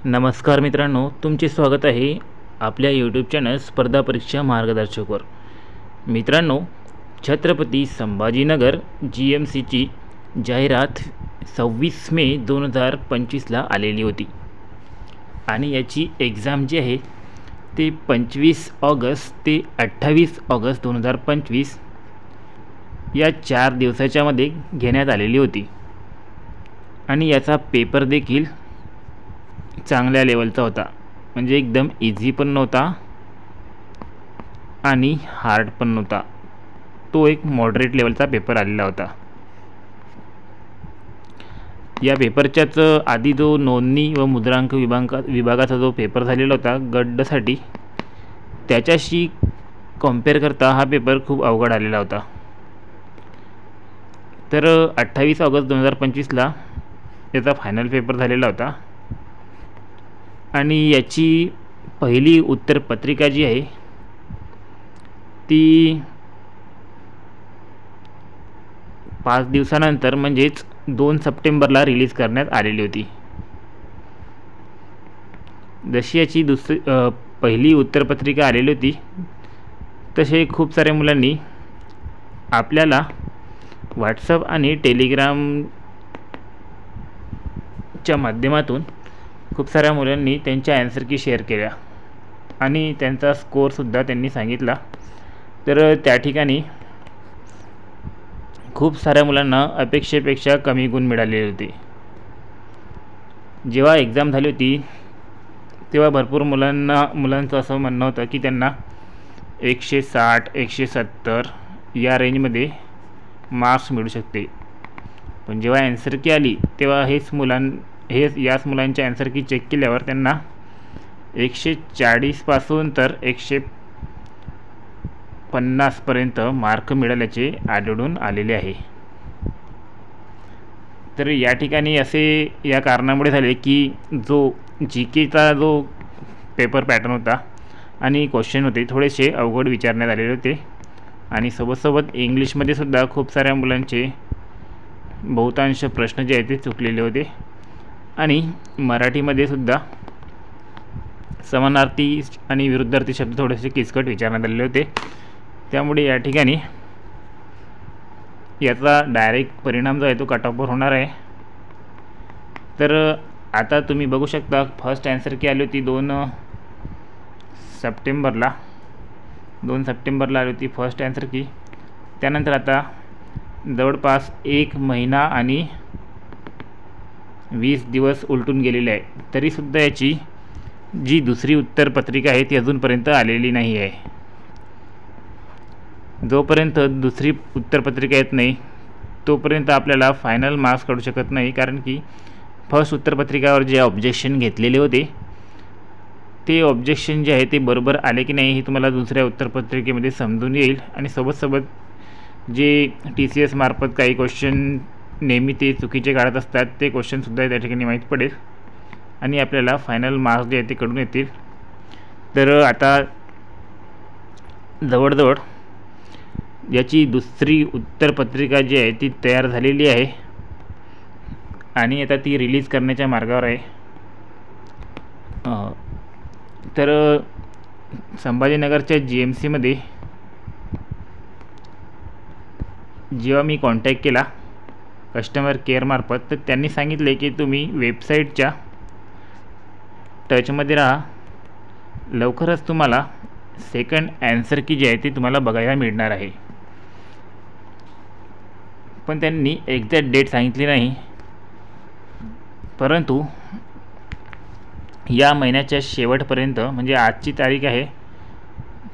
नमस्कार मित्रांनो, तुमचे स्वागत आहे आपल्या यूट्यूब चॅनल स्पर्धा परीक्षा मार्गदर्शकवर। मित्रांनो, छत्रपती संभाजीनगर GMCची जाहिरात 26 मे 2025ला आलेली होती आणि याची एग्ज़ाम जी आहे ते 25 ऑगस्ट ते 28 ऑगस्ट 2025 या 4 दिवसाच्या मध्ये घेण्यात आलेली होती आणि याचा पेपर देखील चांगल्या लेवलचा होता। म्हणजे एकदम इझी पण नव्हता आणि हार्ड पण नव्हता, तो एक मॉडरेट लेवलचा पेपर आलेला होता। या पेपरच्याच आधी जो नोंदणी व मुद्रांक विभागाचा जो पेपर झालेला होता गटसाठी, त्याच्याशी कंपेअर करता हा पेपर खूप अवघड आलेला होता। तर 28 ऑगस्ट 2025ला याचा फायनल पेपर झालेला होता आणि याची पहिली उत्तरपत्रिका जी आहे ती 5 दिवसानंतर म्हणजेच 2 सप्टेंबरला रिलीज करण्यात आलेली होती। जशी याची पहिली उत्तरपत्रिका आलेली होती तसे खूप साऱ्या मुलांनी आपल्याला व्हॉट्सअप आणि टेलिग्रामच्या माध्यमातून खूप साऱ्या मुलांनी त्यांच्या आन्सर की शेअर केल्या आणि त्यांचा स्कोअरसुद्धा त्यांनी सांगितला। तर त्या ठिकाणी खूप साऱ्या मुलांना अपेक्षेपेक्षा कमी गुण मिळालेले होते। जेव्हा एग्ज़ाम झाली होती तेव्हा भरपूर मुलांचं असं म्हणणं होतं की त्यांना 160 170 या रेंजमध्ये मार्क्स मिळू शकते, पण जेव्हा आन्सर की आली तेव्हा याच मुलांच्या आन्सर की चेक केल्यावर त्यांना 140 पासून तर 150 पर्यंत मार्क मिळाल्याचे आढळून आलेले आहे। तर या ठिकाणी असे या कारणामुळे झाले की जो GKचा जो पेपर पॅटर्न होता आणि क्वेश्चन होते थोडेसे अवघड विचारण्यात आलेले होते आणि सोबत इंग्लिशमध्ये सुद्धा खूप साऱ्या मुलांचे बहुतांश प्रश्न जे आहेत ते चुकलेले होते आणि मराठीमध्ये सुद्धा समानार्थी आणि विरुद्धार्थी शब्द थोडेसे किचकट विचारण्यात आलेले होते। त्यामुळे या ठिकाणी याचा डायरेक्ट परिणाम जो आहे तो कट ऑफवर होणार आहे। तर आता तुम्ही बघू शकता फर्स्ट आन्सर की आली होती 2 सप्टेंबरला आली होती फर्स्ट आन्सर की। त्यानंतर आता जवळपास 1 महिना आणि 20 दिवस उलटून गेलेले आहे, तरीसुद्धा याची जी दुसरी उत्तरपत्रिका आहे ती अजूनपर्यंत आलेली नाही आहे। जोपर्यंत दुसरी उत्तरपत्रिका येत नाही तोपर्यंत आपल्याला फायनल मार्क्स काढू शकत नाही, कारण की फर्स्ट उत्तरपत्रिकावर जे ऑब्जेक्शन घेतलेले होते ते ऑब्जेक्शन जे आहे ते बरोबर आले की नाही हे तुम्हाला दुसऱ्या उत्तरपत्रिकेमध्ये समजून येईल आणि सोबत जे TCS मार्फत काही क्वेश्चन नेहमी ते चुकीचे काढत असतात ते क्वेश्चनसुद्धा त्या ठिकाणी माहीत पडेल आणि आपल्याला फायनल मार्क्स जे आहे ते कळून येतील। तर आता जवळजवळ याची दुसरी उत्तरपत्रिका जी आहे ती तयार झालेली आहे आणि आता ती रिलीज करण्याच्या मार्गावर आहे। तर संभाजीनगरच्या GMCमध्ये जेव्हा मी कॉन्टॅक्ट केला कस्टमर केअरमार्फत तर त्यांनी सांगितले की तुम्ही वेबसाईटच्या टचमध्ये राहा, लवकरच तुम्हाला सेकंड आन्सर की जी आहे ती तुम्हाला बघायला मिळणार आहे। पण त्यांनी एक्झॅक्ट डेट सांगितली नाही, परंतु या महिन्याच्या शेवटपर्यंत म्हणजे आजची तारीख आहे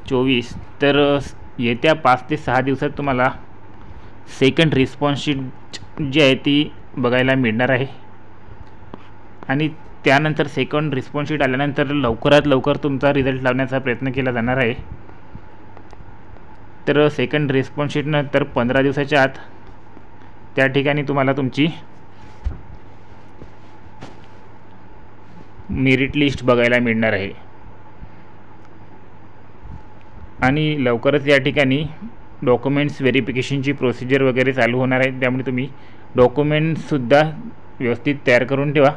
24, तर येत्या 5 ते 6 दिवसात तुम्हाला सेकंड रिस्पॉन्स शीट जी आहे ती बघायला मिळणार आहे आणि त्यानंतर सेकंड रिस्पॉन्स शीट आल्यानंतर लवकरात लवकर तुमचा रिझल्ट लावण्याचा प्रयत्न केला जाणार आहे। तर सेकंड रिस्पॉन्स शीटनंतर 15 दिवसाच्या आत त्या ठिकाणी तुम्हाला तुमची मेरिट लिस्ट बघायला मिळणार आहे आणि लवकरच या ठिकाणी डॉक्युमेंट्स व्हेरिफिकेशनची प्रोसिजर वगैरे चालू होणार आहे। त्यामुळे तुम्ही डॉक्युमेंट्ससुद्धा व्यवस्थित तयार करून ठेवा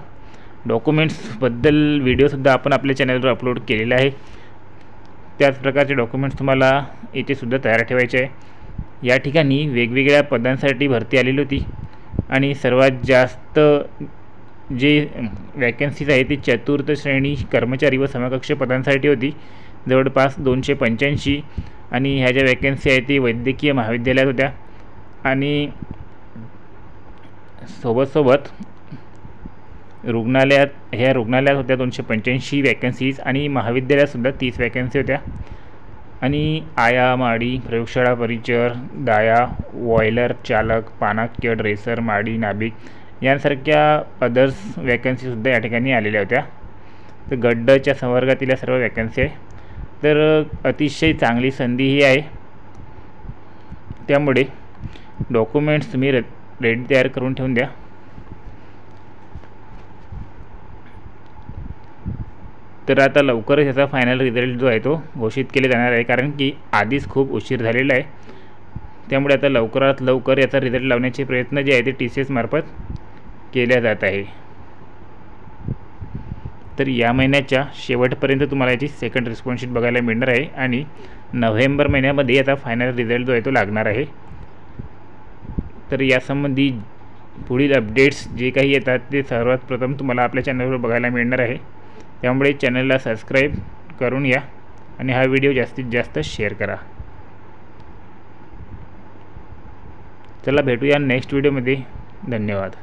डॉक्युमेंट्सबद्दल व्हिडिओसुद्धा आपण आपल्या चॅनलवर अपलोड केलेला आहे. त्याच प्रकारचे डॉक्युमेंट्स तुम्हाला इथेसुद्धा तयार ठेवायचे आहे. या ठिकाणी वेगवेगळ्या पदांसाठी भरती आलेली होती आणि सर्वात जास्त जे वॅकन्सीज आहे ती चतुर्थ श्रेणी कर्मचारी व समकक्ष पदांसाठी होती, जवळपास 285. आणि ह्या ज्या वॅकन्सी आहे ती वैद्यकीय महाविद्यालयात होत्या आणि सोबत रुग्णालयात होत्या 285 वॅकन्सीज आणि महाविद्यालयातसुद्धा 30 वॅकन्सी होत्या. आणि आया, माडी, प्रयोगशाळा परिचर, दाया, बॉयलर चालक, पानाक्य, ड्रेसर, माडी, नाभिक यांसारख्या अदर्स वॅकन्सीसुद्धा या ठिकाणी आलेल्या होत्या. तर गड्डच्या संवर्गातील या सर्व वॅकन्सी आहे. तर अतिशय चांगली संधी ही आहे. त्यामुळे डॉक्युमेंट्स तुम्ही रेडी तयार करून ठेवून द्या. तर आता लवकरच याचा फायनल रिझल्ट जो आहे तो घोषित केले जाणार आहे, कारण की आधीच खूप उशीर झालेला आहे. त्यामुळे आता लवकरात लवकर याचा रिझल्ट लावण्याचे प्रयत्न जे आहे ते TCS मार्फत केल्या जात आहे. तर या महिन्याच्या शेवटपर्यंत तुम्हाला याची सेकंड रिस्पॉन्स शीट बघायला मिळणार आहे आणि नोव्हेंबर महिन्यामध्ये याचा फायनल रिझल्ट जो आहे तो लागणार आहे. तर यासंबंधी पुढील अपडेट्स जे काही येतात ते सर्वात प्रथम तुम्हाला आपल्या चॅनलवर बघायला मिळणार आहे. त्यामुळे चॅनलला सबस्क्राईब करून या आणि हा व्हिडिओ जास्तीत जास्त शेअर करा. चला भेटूया नेक्स्ट व्हिडिओमध्ये. धन्यवाद.